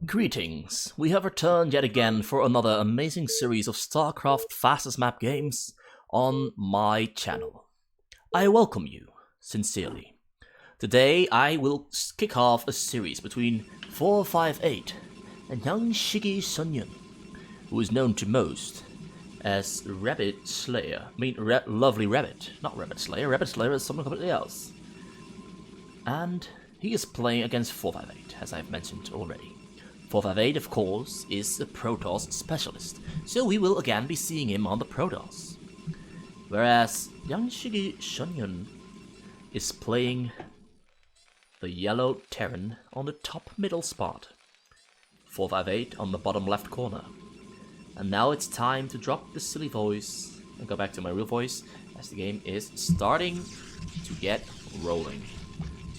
Greetings, we have returned yet again for another amazing series of Starcraft fastest map games on my channel. I welcome you, sincerely. Today I will kick off a series between 458 and young Shiggy Sunyan, who is known to most as Rabbit Slayer. Lovely Rabbit, not Rabbit Slayer. Rabbit Slayer is something completely else. And he is playing against 458, as I've mentioned already. 458, of course, is a Protoss specialist, so we will again be seeing him on the Protoss. Whereas young Shigi Shunyan is playing the yellow Terran on the top middle spot, 458 on the bottom left corner. And now it's time to drop the silly voice and go back to my real voice, as the game is starting to get rolling.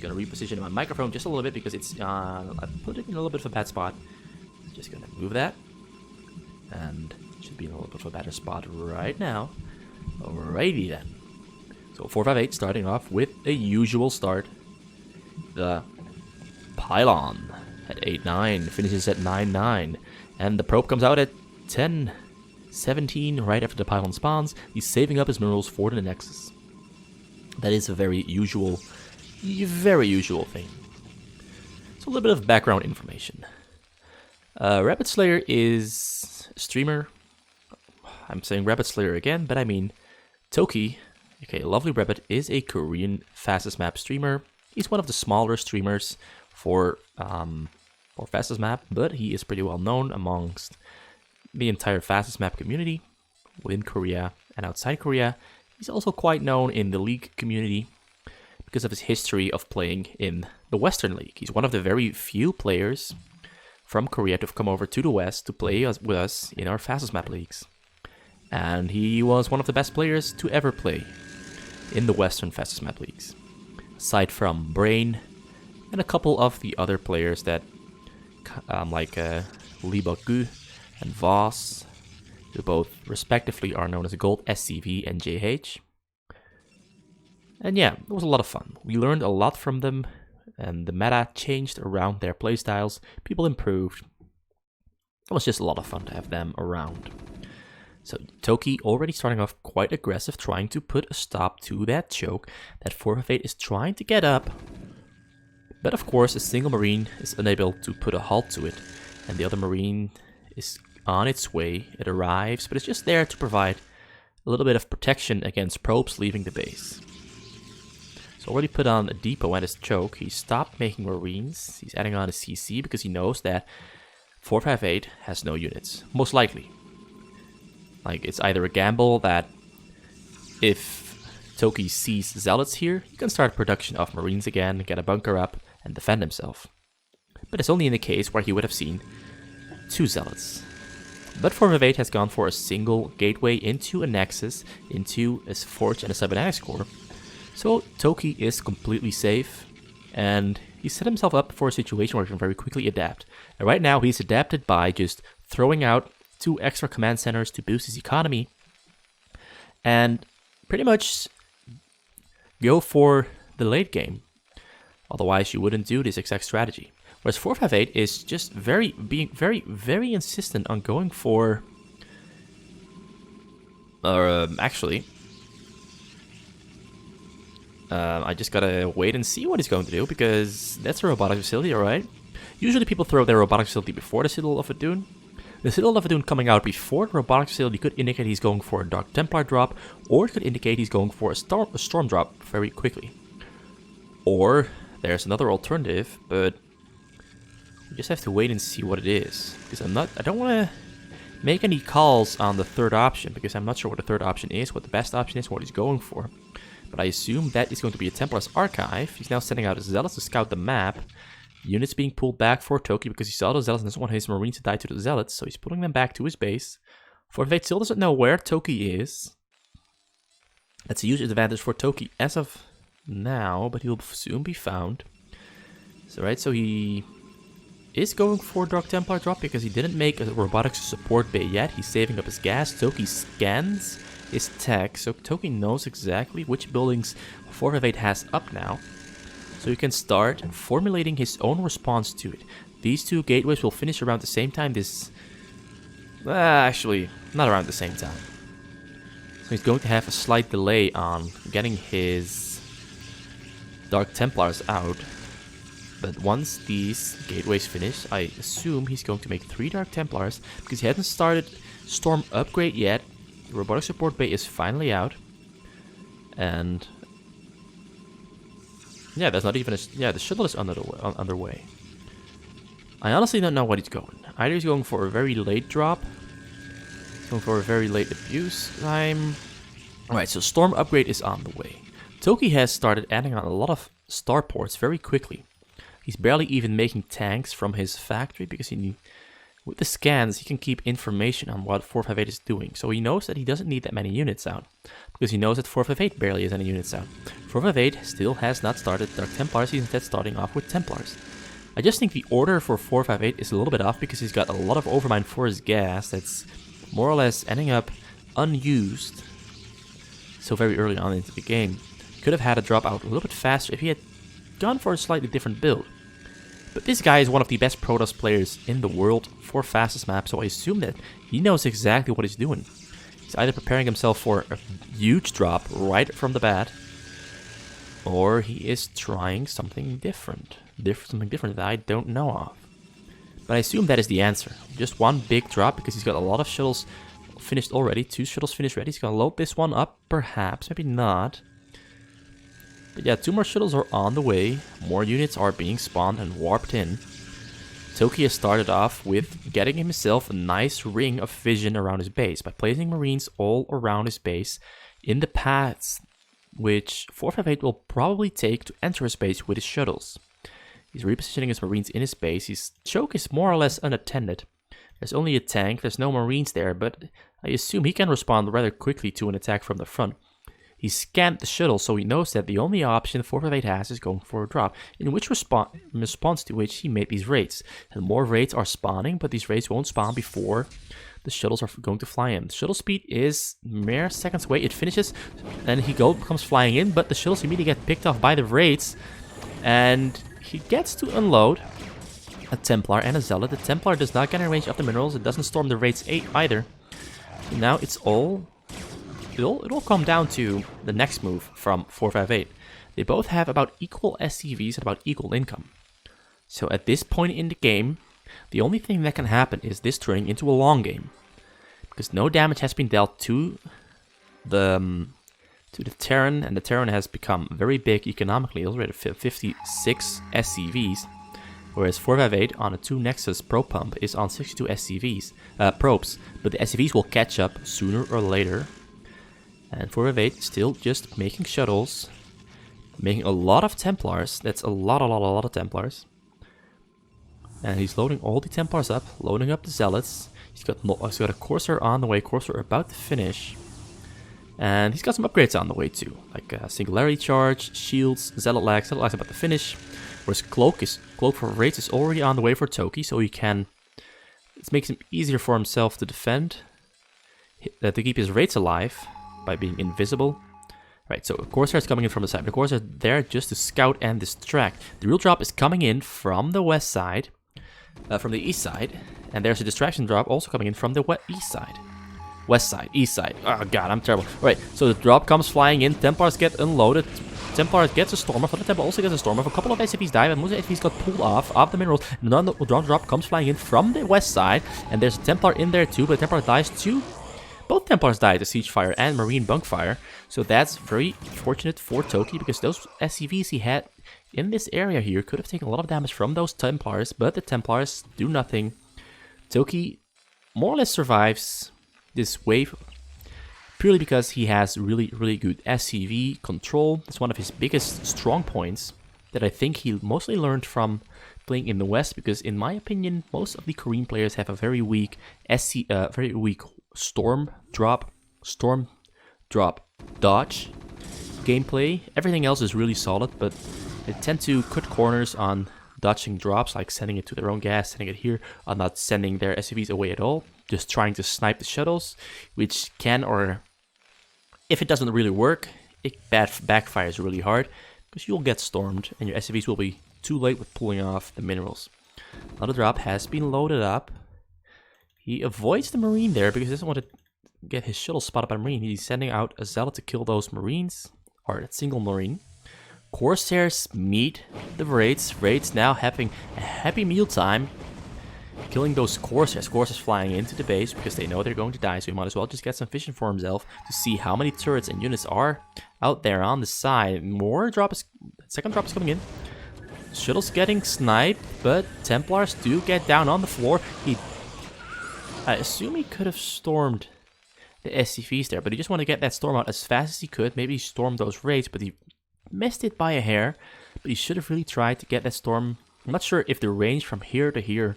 Gonna reposition my microphone just a little bit because it's I put it in a little bit of a bad spot. Just gonna move that, and it should be in a little bit of a better spot right now. Alrighty then. So 458 starting off with a usual start. The pylon at 8-9 finishes at 9-9, and the probe comes out at 10-17 right after the pylon spawns. He's saving up his minerals for the Nexus. That is a very usual thing. So a little bit of background information. Rabbit Slayer is a streamer. I'm saying Rabbit Slayer again, but I mean tOki, okay, Lovely Rabbit, is a Korean fastest map streamer. He's one of the smaller streamers for fastest map, but he is pretty well known amongst the entire fastest map community within Korea and outside Korea. He's also quite known in the League community because of his history of playing in the Western League. He's one of the very few players from Korea to have come over to the West to play with us in our fastest map leagues. And he was one of the best players to ever play in the Western fastest map leagues. Aside from Brain and a couple of the other players that, like Lee Bok-gu and Voss, who both respectively are known as Gold, SCV, and JH. And yeah, it was a lot of fun. We learned a lot from them, and the meta changed around their playstyles. People improved. It was just a lot of fun to have them around. So tOki already starting off quite aggressive, trying to put a stop to that choke that 458 is trying to get up. But of course, a single Marine is unable to put a halt to it, and the other Marine is on its way. It arrives, but it's just there to provide a little bit of protection against probes leaving the base. Already put on a depot at his choke. He stopped making Marines. He's adding on a CC because he knows that 458 has no units. Most likely. Like, it's either a gamble that if tOki sees Zealots here, he can start production of Marines again, get a bunker up, and defend himself. But it's only in the case where he would have seen 2 Zealots. But 458 has gone for a single gateway into a Nexus, into a Forge and a Cybernetics core. So tOki is completely safe, and he set himself up for a situation where he can very quickly adapt. And right now he's adapted by just throwing out 2 extra command centers to boost his economy, and pretty much go for the late game. Otherwise you wouldn't do this exact strategy. Whereas 458 is just being very insistent on going for, I just gotta wait and see what he's going to do, because that's a robotic facility, alright? Usually people throw their robotic facility before the Citadel of Adun. The Citadel of Adun coming out before the robotic facility could indicate he's going for a Dark Templar drop, or it could indicate he's going for a storm drop very quickly. Or there's another alternative, but we just have to wait and see what it is. Because I don't want to make any calls on the third option, because I'm not sure what the third option is, what the best option is, what he's going for. But I assume that is going to be a Templar's Archive. He's now sending out his Zealots to scout the map. Units being pulled back for tOki because he saw those Zealots and doesn't want his Marines to die to the Zealots, so he's pulling them back to his base. 458 still doesn't know where tOki is. That's a huge advantage for tOki as of now, but he'll soon be found. So he is going for Dark Templar drop because he didn't make a robotics support bay yet. He's saving up his gas. tOki scans his tech, so tOki knows exactly which buildings 458 has up now. So he can start formulating his own response to it. these two gateways will finish around the same time. Actually, not around the same time. So he's going to have a slight delay on getting his Dark Templars out. But once these gateways finish, I assume he's going to make 3 Dark Templars, because he hasn't started Storm Upgrade yet. The Robotic Support Bay is finally out. And yeah, there's not even the shuttle is underway. I honestly don't know what he's going. Either he's going for a very late drop, he's going for a very late abuse time. Alright, so Storm Upgrade is on the way. tOki has started adding on a lot of starports very quickly. He's barely even making tanks from his factory because with the scans he can keep information on what 458 is doing. So he knows that he doesn't need that many units out, because he knows that 458 barely has any units out. 458 still has not started Dark Templars, he's instead starting off with Templars. I just think the order for 458 is a little bit off, because he's got a lot of Overmind for his gas that's more or less ending up unused so very early on into the game. He could have had a drop out a little bit faster if he had gone for a slightly different build. But this guy is one of the best Protoss players in the world for fastest map, so I assume that he knows exactly what he's doing. He's either preparing himself for a huge drop right from the bat, or he is trying something different. Something different that I don't know of. But I assume that is the answer. Just one big drop, because he's got a lot of shuttles finished already. 2 shuttles finished ready. He's gonna load this one up, perhaps, maybe not. But yeah, 2 more shuttles are on the way. More units are being spawned and warped in. tOki has started off with getting himself a nice ring of vision around his base by placing marines all around his base in the paths which 458 will probably take to enter his base with his shuttles. He's repositioning his marines in his base. His choke is more or less unattended. There's only a tank, there's no marines there, but I assume he can respond rather quickly to an attack from the front. He scanned the shuttle, so he knows that the only option 458 has is going for a drop, in response to which he made these raids. And more raids are spawning, but these raids won't spawn before the shuttles are going to fly in. The shuttle speed is mere seconds away. It finishes, and he comes flying in, but the shuttles immediately get picked off by the raids, and he gets to unload a Templar and a Zealot. The Templar does not get in range of the minerals. It doesn't storm the raids either. So now it'll come down to the next move from 458. They both have about equal SCVs and about equal income. So at this point in the game, the only thing that can happen is this turning into a long game, because no damage has been dealt to the Terran, and the Terran has become very big economically. It's already 56 SCVs, whereas 458 on a 2 Nexus probe pump is on 62 SCVs probes, but the SCVs will catch up sooner or later. And 458 still just making shuttles, making a lot of Templars. That's a lot of Templars. And he's loading all the Templars up, loading up the Zealots. He's got a Corsair on the way, Corsair about to finish. And he's got some upgrades on the way too, like Singularity Charge, Shields, Zealot Lags about to finish. Whereas Cloak for raids is already on the way for tOki, so it makes him easier for himself to defend, to keep his raids alive by being invisible. Right, so Corsair is coming in from the side. The Corsair is there just to scout and distract. The real drop is coming in from the west side, from the east side, and there's a distraction drop also coming in from the east side. West side, east side. Oh god, I'm terrible. Right, so the drop comes flying in, Templars get unloaded. Templar gets a Stormer, the Templar also gets a Stormer. A couple of SCVs die, but most SCVs got pulled off the minerals. Another drop comes flying in from the west side, and there's a Templar in there too, but the Templar dies too. Both Templars died to Siege Fire and Marine Bunk Fire, so that's very fortunate for tOki, because those SCVs he had in this area here could have taken a lot of damage from those Templars, but the Templars do nothing. tOki more or less survives this wave purely because he has really good SCV control. It's one of his biggest strong points that I think he mostly learned from playing in the West, because in my opinion, most of the Korean players have a very weak storm drop dodge gameplay. Everything else is really solid, but they tend to cut corners on dodging drops, like sending it to their own gas, sending it here, or not sending their SCVs away at all, just trying to snipe the shuttles, which can, or if it doesn't really work, it backfires really hard, because you'll get stormed and your SCVs will be too late with pulling off the minerals. Another drop has been loaded up. He avoids the Marine there because he doesn't want to get his shuttle spotted by a Marine. He's sending out a Zealot to kill those Marines, or that single Marine. Corsairs meet the Raids. Raids now having a happy mealtime. Killing those Corsairs. Corsairs flying into the base because they know they're going to die, so he might as well just get some vision for himself to see how many turrets and units are out there on the side. Second drop is coming in. Shuttle's getting sniped, but Templars do get down on the floor. I assume he could have stormed the SCVs there, but he just wanted to get that storm out as fast as he could. Maybe he stormed those raids, but he missed it by a hair. But he should have really tried to get that storm. I'm not sure if the range from here to here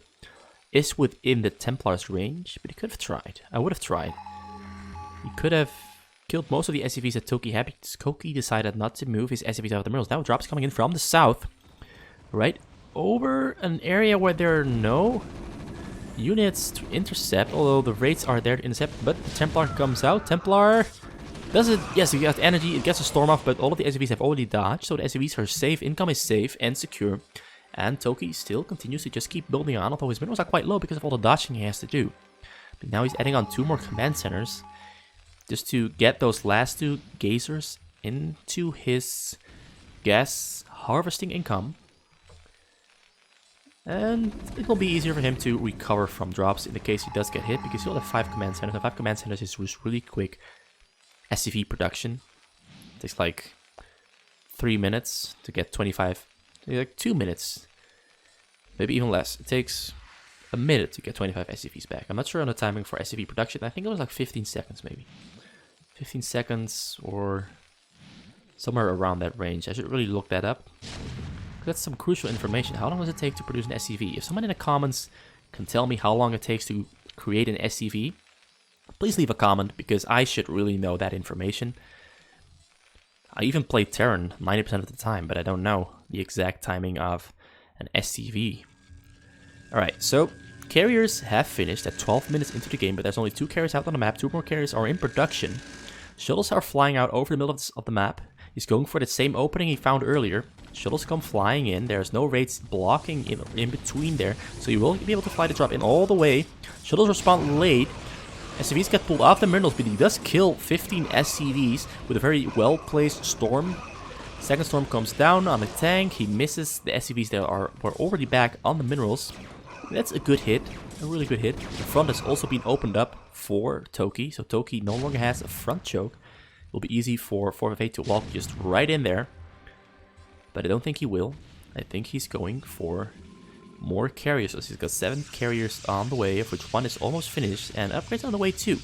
is within the Templars range, but he could have tried. I would have tried. He could have killed most of the SCVs that tOki had, because tOki decided not to move his SCVs out of the minerals. Now drops coming in from the south, right over an area where there are no units to intercept, although the raids are there to intercept. But the Templar comes out. Templar does it. Yes, he got energy. It gets a storm off, but all of the SCVs have already dodged, so the SCVs are safe. Income is safe and secure. And tOki still continues to just keep building on, although his minerals are quite low because of all the dodging he has to do. But now he's adding on 2 more command centers just to get those last 2 gazers into his gas harvesting income. And it will be easier for him to recover from drops in the case he does get hit, because he'll have 5 command centers, and 5 command centers is just really quick SCV production. It takes like 3 minutes to get 25, like 2 minutes, maybe even less. It takes a minute to get 25 SCVs back. I'm not sure on the timing for SCV production. I think it was like 15 seconds maybe. 15 seconds or somewhere around that range. I should really look that up. That's some crucial information. How long does it take to produce an SCV? If someone in the comments can tell me how long it takes to create an SCV, please leave a comment, because I should really know that information. I even play Terran 90% of the time, but I don't know the exact timing of an SCV. Alright, so carriers have finished at 12 minutes into the game, but there's only 2 carriers out on the map. 2 more carriers are in production. Shuttles are flying out over the middle of the map. He's going for the same opening he found earlier. Shuttles come flying in. There's no raids blocking in between there, so you will be able to fly the drop in all the way. Shuttles respond late. SCVs get pulled off the minerals, but he does kill 15 SCVs with a very well-placed storm. Second storm comes down on the tank. He misses the SCVs that were already back on the minerals. That's a good hit, a really good hit. The front has also been opened up for tOki, so tOki no longer has a front choke. It will be easy for 458 to walk just right in there. But I don't think he will. I think he's going for more carriers. So he's got 7 carriers on the way, of which 1 is almost finished, and upgrades on the way too.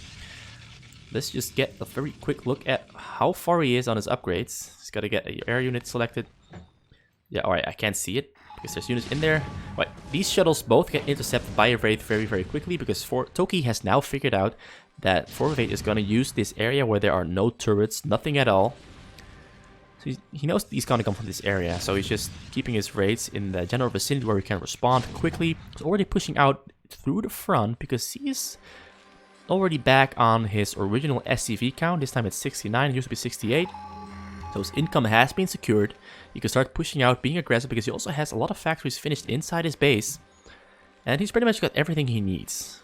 Let's just get a very quick look at how far he is on his upgrades. He's got to get an air unit selected. Yeah, alright, I can't see it because there's units in there. Right, these shuttles both get intercepted by a raid very, very quickly, because tOki has now figured out that 458 is going to use this area where there are no turrets, nothing at all. So he knows he's going to come from this area, so he's just keeping his raids in the general vicinity where he can respond quickly. He's already pushing out through the front because he's already back on his original SCV count. This time it's 69, it used to be 68. So his income has been secured. He can start pushing out, being aggressive, because he also has a lot of factories finished inside his base. And he's pretty much got everything he needs.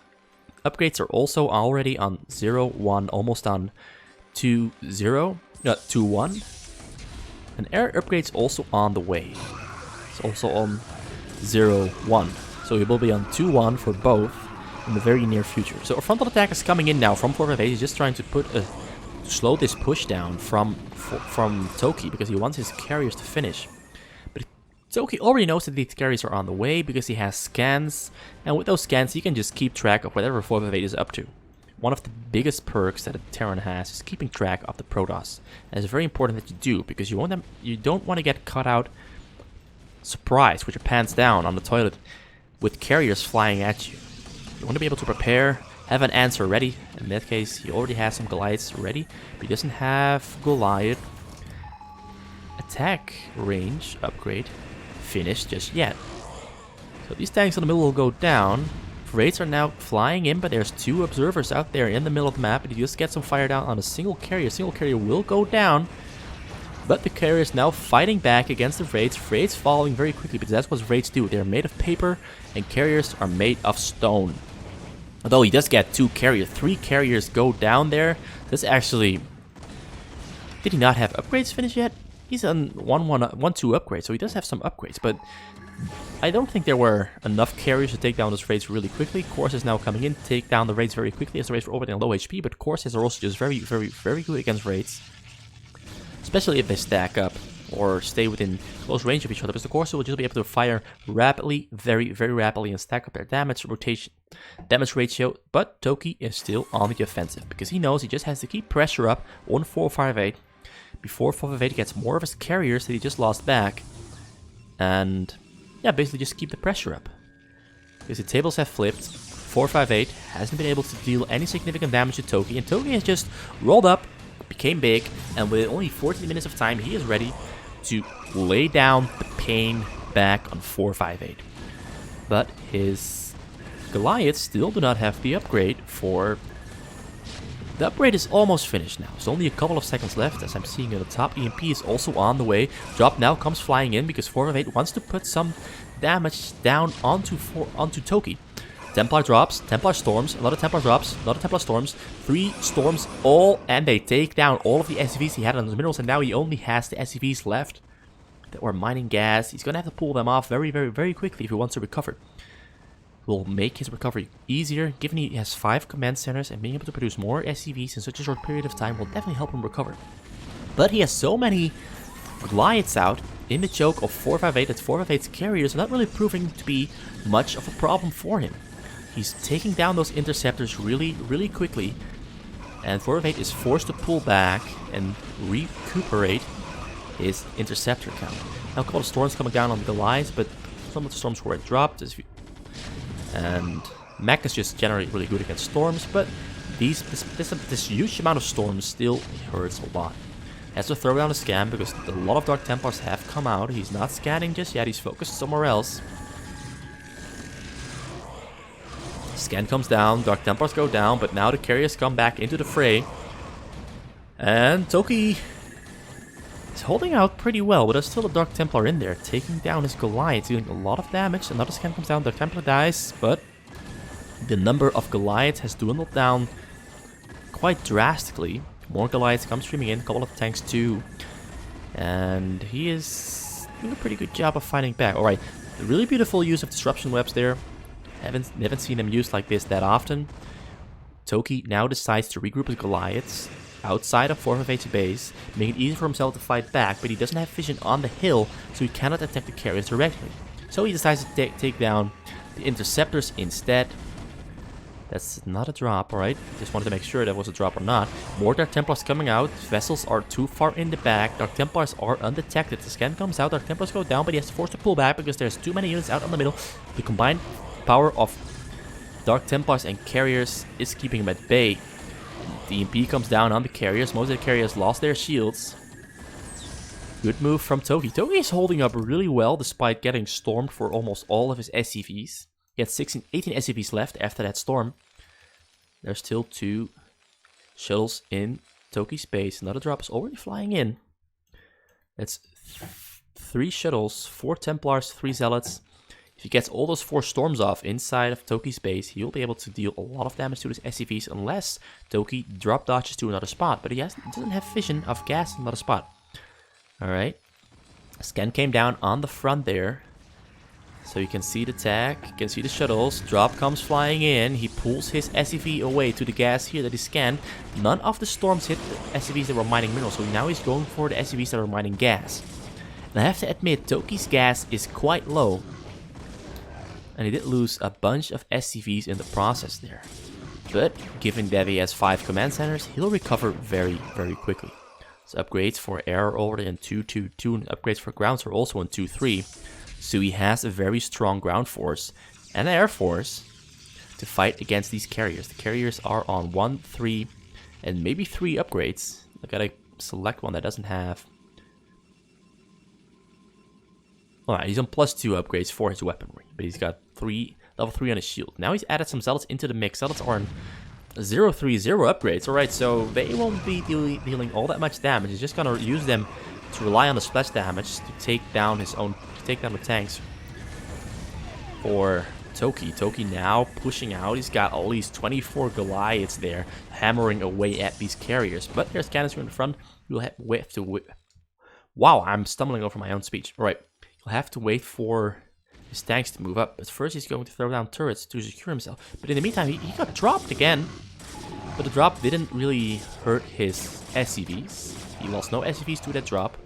Upgrades are also already on 0, 1, almost on 2, 0, 2, 1. And air upgrade's also on the way. It's also on 0, 1. So he will be on 2, 1 for both in the very near future. So a frontal attack is coming in now from 458. He's just trying to slow this push down from tOki, because he wants his carriers to finish. But tOki already knows that these carriers are on the way because he has scans, and with those scans he can just keep track of whatever 458 is up to. One of the biggest perks that a Terran has is keeping track of the Protoss. And it's very important that you do, because you don't want to get caught out surprised with your pants down on the toilet with carriers flying at you. You want to be able to prepare, have an answer ready. In that case, he already has some Goliaths ready, but he doesn't have Goliath attack range upgrade finished just yet. So these tanks in the middle will go down. Raids are now flying in, but there's 2 observers out there in the middle of the map, and he just gets some fire down on a single carrier. A single carrier will go down. But the carriers now fighting back against the raids. Raids falling very quickly because that's what raids do. They're made of paper and carriers are made of stone. Although he does get 2 carriers, 3 carriers go down there. That's actually... Did he not have upgrades finished yet? He's on 1-2 upgrades, so he does have some upgrades. But I don't think there were enough carriers to take down those raids really quickly. Course is now coming in, take down the raids very quickly as the raids are already on low HP. But courses are also just very good against raids. Especially if they stack up or stay within close range of each other, because the courser will just be able to fire rapidly, very rapidly, and stack up their damage ratio. But tOki is still on the offensive because he knows he just has to keep pressure up on 458 before 458 gets more of his carriers that he just lost back, and yeah, basically just keep the pressure up. Because the tables have flipped, 458 hasn't been able to deal any significant damage to tOki, and tOki has just rolled up, became big, and with only 14 minutes of time, he is ready to lay down the pain back on 458. But his Goliaths still do not have the upgrade for... The upgrade is almost finished now. There's only a couple of seconds left, as I'm seeing at the top. EMP is also on the way. Drop now comes flying in because 458 wants to put some damage down onto tOki. Templar drops, Templar storms, another Templar drops, another Templar storms, 3 storms, all, and they take down all of the SCVs he had on his minerals, and now he only has the SCVs left that were mining gas. He's gonna have to pull them off very quickly if he wants to recover. Will make his recovery easier, given he has 5 command centers, and being able to produce more SCVs in such a short period of time will definitely help him recover. But he has so many Goliaths out in the choke of 458 that 458's carriers are not really proving to be much of a problem for him. He's taking down those interceptors really quickly, and 458 is forced to pull back and recuperate his interceptor count. Now a couple of storms coming down on the Goliaths, but some of the storms were dropped, and Mech is just generally really good against storms, but this huge amount of storms still hurts a lot. Has to throw down a scan because a lot of Dark Templars have come out. He's not scanning just yet, he's focused somewhere else. Scan comes down, Dark Templars go down, but now the carriers come back into the fray. And tOki is holding out pretty well, but there's still a Dark Templar in there, taking down his Goliath, doing a lot of damage. Another scan comes down, Dark Templar dies, but the number of Goliaths has dwindled down quite drastically. More Goliaths come streaming in, a couple of tanks too. And he is doing a pretty good job of fighting back. Alright, really beautiful use of disruption webs there. Haven't seen them used like this that often. tOki now decides to regroup his Goliaths outside of 458's base, making it easy for himself to fight back, but he doesn't have vision on the hill, so he cannot attack the carriers directly. So he decides to take down the interceptors instead. That's not a drop, alright? Just wanted to make sure that was a drop or not. More Dark Templars coming out. Vessels are too far in the back. Dark Templars are undetected. The scan comes out. Dark Templars go down, but he has to force to pull back because there's too many units out on the middle. The combined power of Dark Templars and carriers is keeping him at bay. The EMP comes down on the carriers. Most of the carriers lost their shields. Good move from tOki. tOki is holding up really well despite getting stormed for almost all of his SCVs. He had 18 SCVs left after that storm. There's still 2 shuttles in tOki's base. Another drop is already flying in. That's 3 shuttles, 4 Templars, 3 Zealots. If he gets all those 4 storms off inside of tOki's base, he'll be able to deal a lot of damage to his SCVs unless tOki drop dodges to another spot. But he doesn't have vision of gas in another spot. Alright. Scan came down on the front there. So you can see the tag, you can see the shuttles. Drop comes flying in. He pulls his SCV away to the gas here that he scanned. None of the storms hit the SCVs that were mining minerals. So now he's going for the SCVs that are mining gas. And I have to admit, tOki's gas is quite low. And he did lose a bunch of SCVs in the process there. But given that he has 5 command centers, he'll recover very quickly. So upgrades for air are already in 2-2-2, and upgrades for grounds are also in 2-3. So he has a very strong ground force and air force to fight against these carriers. The carriers are on 1, 3, and maybe 3 upgrades. I gotta select one that doesn't have. Alright, he's on +2 upgrades for his weaponry, but he's got level 3 on his shield. Now he's added some Zealots into the mix. Zealots are on 0-3-0 upgrades. Alright, so they won't be dealing all that much damage. He's just gonna use them to rely on the splash damage to take down the tanks for tOki. tOki now pushing out. He's got at least 24 Goliaths there, hammering away at these carriers. But there's cannons in the front. You'll have to. Wow, I'm stumbling over my own speech. All right, you'll have to wait for his tanks to move up. But first, he's going to throw down turrets to secure himself. But in the meantime, he got dropped again. But the drop didn't really hurt his SCVs. He lost no SCVs to that drop.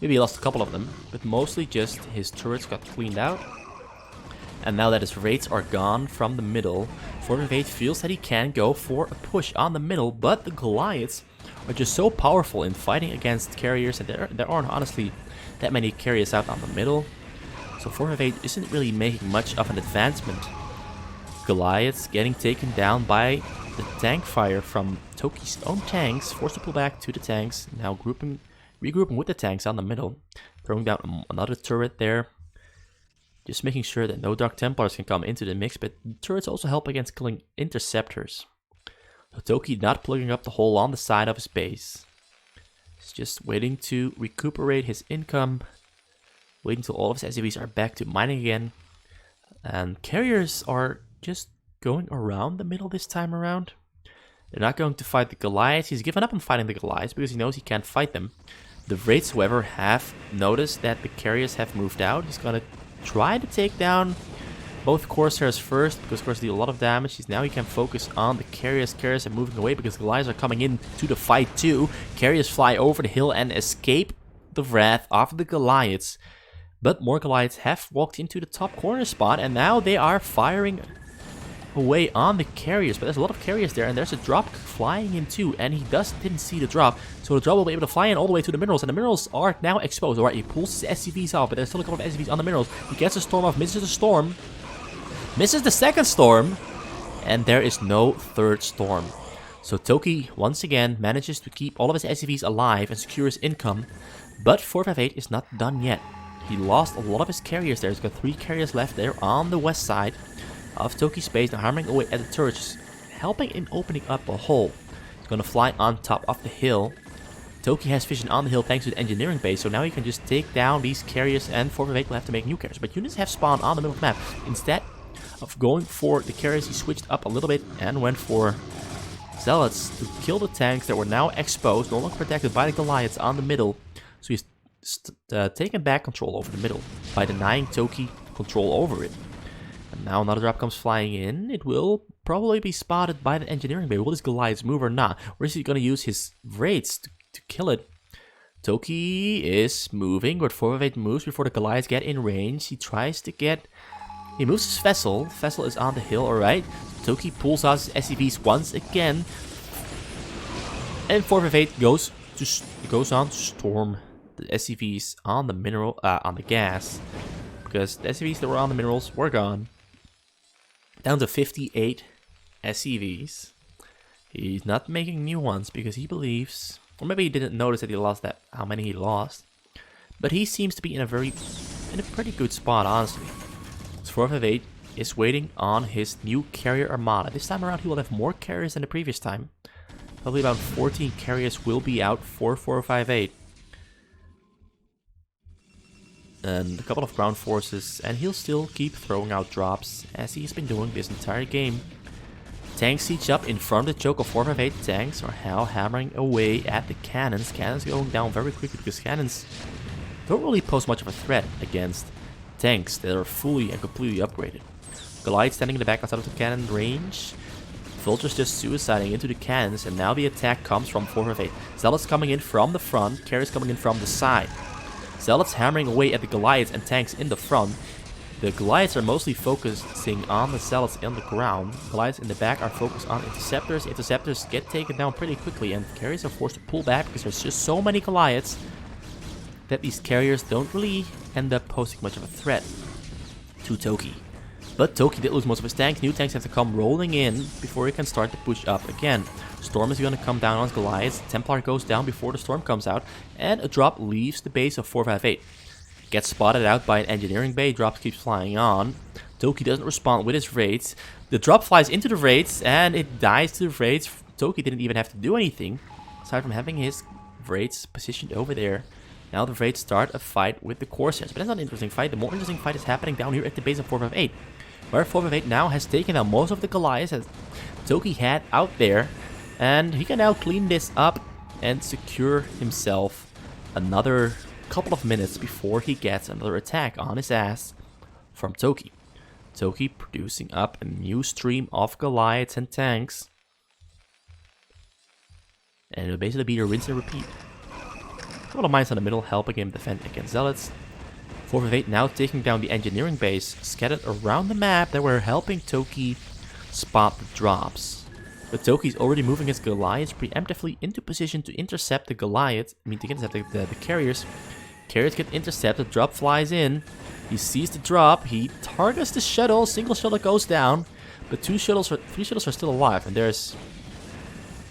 Maybe he lost a couple of them, but mostly just his turrets got cleaned out. And now that his raids are gone from the middle, 458 feels that he can go for a push on the middle, but the Goliaths are just so powerful in fighting against carriers, and there aren't honestly that many carriers out on the middle. So 458 isn't really making much of an advancement. Goliaths getting taken down by the tank fire from tOki's own tanks, forced to pull back to the tanks, now regrouping with the tanks on the middle, throwing down another turret there. Just making sure that no Dark Templars can come into the mix, but turrets also help against killing interceptors. So tOki not plugging up the hole on the side of his base. He's just waiting to recuperate his income, waiting until all of his SCVs are back to mining again. And carriers are just going around the middle this time around. They're not going to fight the Goliaths. He's given up on fighting the Goliaths because he knows he can't fight them. The Wraiths, however, have noticed that the carriers have moved out. He's going to try to take down both Corsairs first, because Corsairs deal a lot of damage. Now he can focus on the carriers. Carriers are moving away because Goliaths are coming in to the fight too. Carriers fly over the hill and escape the wrath of the Goliaths. But more Goliaths have walked into the top corner spot, and now they are firing away on the carriers. But there's a lot of carriers there, and there's a drop flying in too, and he didn't see the drop. So the drop will be able to fly in all the way to the minerals, and the minerals are now exposed. Alright, he pulls his SCVs off, but there's still a couple of SCVs on the minerals. He gets a storm off, misses the storm, misses the second storm, and there is no third storm. So tOki once again manages to keep all of his SCVs alive and secure his income, but 458 is not done yet. He lost a lot of his carriers there. He's got 3 carriers left there on the west side of tOki's base, now hammering away at the turrets, helping in opening up a hole. He's going to fly on top of the hill. tOki has vision on the hill thanks to the engineering base, so now he can just take down these carriers, and 458 will have to make new carriers. But units have spawned on the middle of the map. Instead of going for the carriers, he switched up a little bit and went for zealots to kill the tanks that were now exposed, no longer protected by the Goliaths on the middle. So he's taken back control over the middle by denying tOki control over it. And now another drop comes flying in. It will probably be spotted by the engineering bay. Will this Goliaths move or not? Or is he going to use his raids to kill it? tOki is moving, but 458 moves before the Goliaths get in range. He tries to get... He moves his vessel. Vessel is on the hill, alright. tOki pulls out his SCVs once again. And 458 goes on to storm the SCVs on the mineral, on the gas. Because the SCVs that were on the minerals were gone. Down to 58 SCVs. He's not making new ones because he believes, or maybe he didn't notice that he lost how many he lost. But he seems to be in a pretty good spot, honestly. So 458 is waiting on his new carrier armada. This time around he will have more carriers than the previous time. Probably about 14 carriers will be out for 458. And a couple of ground forces, and he'll still keep throwing out drops as he's been doing this entire game. Tanks siege up in front of the choke of 458. Tanks are now hammering away at the cannons. Cannons going down very quickly because cannons don't really pose much of a threat against tanks that are fully and completely upgraded. Goliath standing in the back outside of the cannon range. Vultures just suiciding into the cannons, and now the attack comes from 458. Zealots coming in from the front, carriers coming in from the side. Zealots hammering away at the Goliaths and tanks in the front. The Goliaths are mostly focusing on the Zealots on the ground. Goliaths in the back are focused on interceptors. Interceptors get taken down pretty quickly, and carriers are forced to pull back because there's just so many Goliaths that these carriers don't really end up posing much of a threat to tOki. But tOki did lose most of his tanks. New tanks have to come rolling in before he can start to push up again. Storm is going to come down on his Goliaths. Templar goes down before the storm comes out. And a drop leaves the base of 458. Gets spotted out by an engineering bay. Drop keeps flying on. tOki doesn't respond with his raids. The drop flies into the raids and it dies to the raids. tOki didn't even have to do anything aside from having his raids positioned over there Now the Wraiths start a fight with the Corsairs. But that's not an interesting fight. The more interesting fight is happening down here at the base of 458. Where 458 now has taken out most of the Goliaths that tOki had out there. And he can now clean this up and secure himself another couple of minutes before he gets another attack on his ass from tOki. tOki producing up a new stream of Goliaths and tanks. And it'll basically be a rinse and repeat. A couple of mines in the middle helping him defend against Zealots. 458 now taking down the engineering base scattered around the map that were helping tOki spot the drops. But tOki's already moving his Goliaths preemptively into position to intercept the Goliaths. To intercept the carriers. Carriers get intercepted, drop flies in. He sees the drop, he targets the shuttle, single shuttle goes down. But three shuttles are still alive, and there's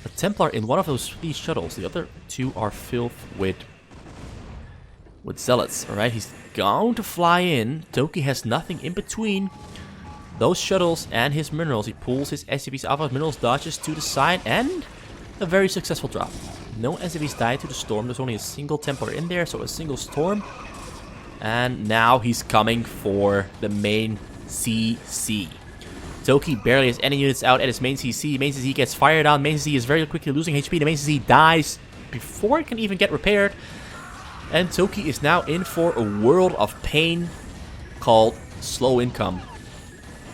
a Templar in one of those 3 shuttles. The other 2 are filled with Zealots. Alright, he's going to fly in. tOki has nothing in between those shuttles and his minerals. He pulls his SCVs out of his minerals, dodges to the side, and a very successful drop. No SCVs died to the storm. There's only a single Templar in there, so a single storm. And now he's coming for the main CC. tOki barely has any units out at his main CC. Main CC gets fired on. Main CC is very quickly losing HP. The main CC dies before it can even get repaired. And tOki is now in for a world of pain called slow income.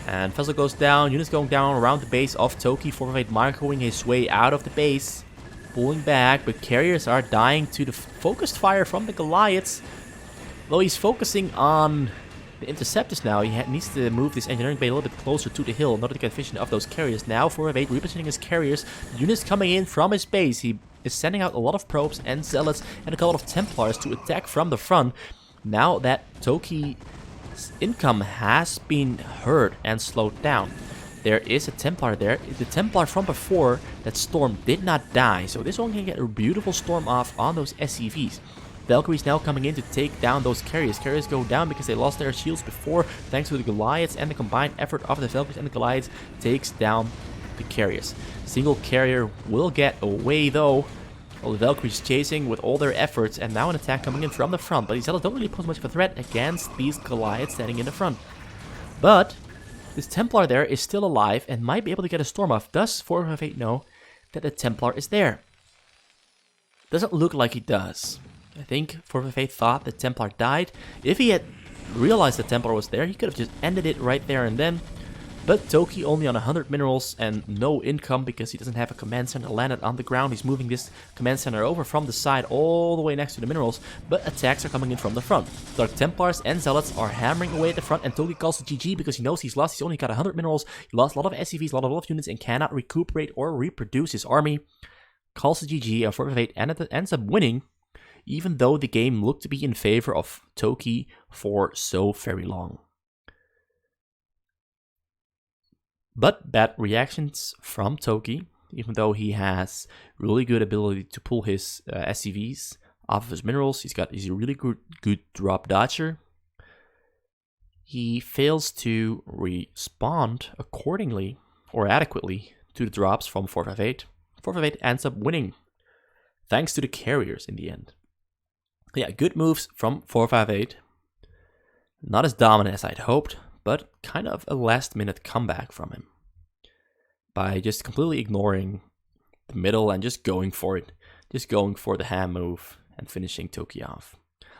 And vessel goes down. Units going down around the base of tOki. 458 microing his way out of the base. Pulling back, but carriers are dying to the focused fire from the Goliaths. Though he's focusing on the interceptors now, he needs to move this engineering bay a little bit closer to the hill in order to get vision of those carriers. Now 458 repositioning his carriers, units coming in from his base. He is sending out a lot of probes and zealots and a couple of Templars to attack from the front. Now that tOki's income has been hurt and slowed down. There is a Templar there. The Templar from before that storm did not die, so this one can get a beautiful storm off on those SCVs. Valkyries now coming in to take down those carriers. Carriers go down because they lost their shields before, thanks to the Goliaths, and the combined effort of the Valkyries and the Goliaths takes down the carriers. Single carrier will get away though. All the Valkyries chasing with all their efforts, and now an attack coming in from the front. But these Zealots don't really pose much of a threat against these Goliaths standing in the front. But this Templar there is still alive and might be able to get a storm off. Thus, 458 know that the Templar is there. Doesn't look like he does. I think 458 thought the Templar died. If he had realized the Templar was there, he could have just ended it right there and then. But tOki only on 100 minerals and no income because he doesn't have a command center landed on the ground. He's moving this command center over from the side all the way next to the minerals, but attacks are coming in from the front. Dark Templars and Zealots are hammering away at the front, and tOki calls it GG because he knows he's lost. He's only got 100 minerals. He lost a lot of SCVs, a lot of units, and cannot recuperate or reproduce his army. Calls it GG, and 458 ends up winning, even though the game looked to be in favor of tOki for so very long. But bad reactions from tOki, even though he has really good ability to pull his SCVs off of his minerals. He's a really good drop dodger. He fails to respond accordingly or adequately to the drops from 458. 458 ends up winning, thanks to the carriers in the end. Yeah, good moves from 458. Not as dominant as I'd hoped, but kind of a last-minute comeback from him. By just completely ignoring the middle and just going for it. Just going for the ham move and finishing tOki off.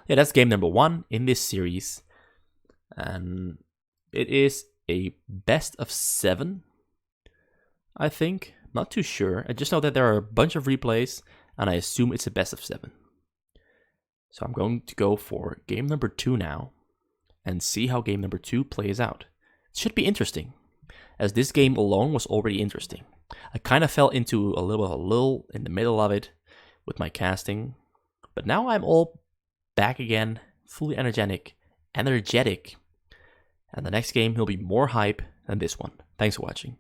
Yeah, that's game number 1 in this series. And it is a best of 7, I think. Not too sure. I just know that there are a bunch of replays, and I assume it's a best of 7. So I'm going to go for game number 2 now and see how game number 2 plays out. It should be interesting, as this game alone was already interesting. I kind of fell into a little lull in the middle of it with my casting, but now I'm all back again, fully energetic, and the next game will be more hype than this one. Thanks for watching.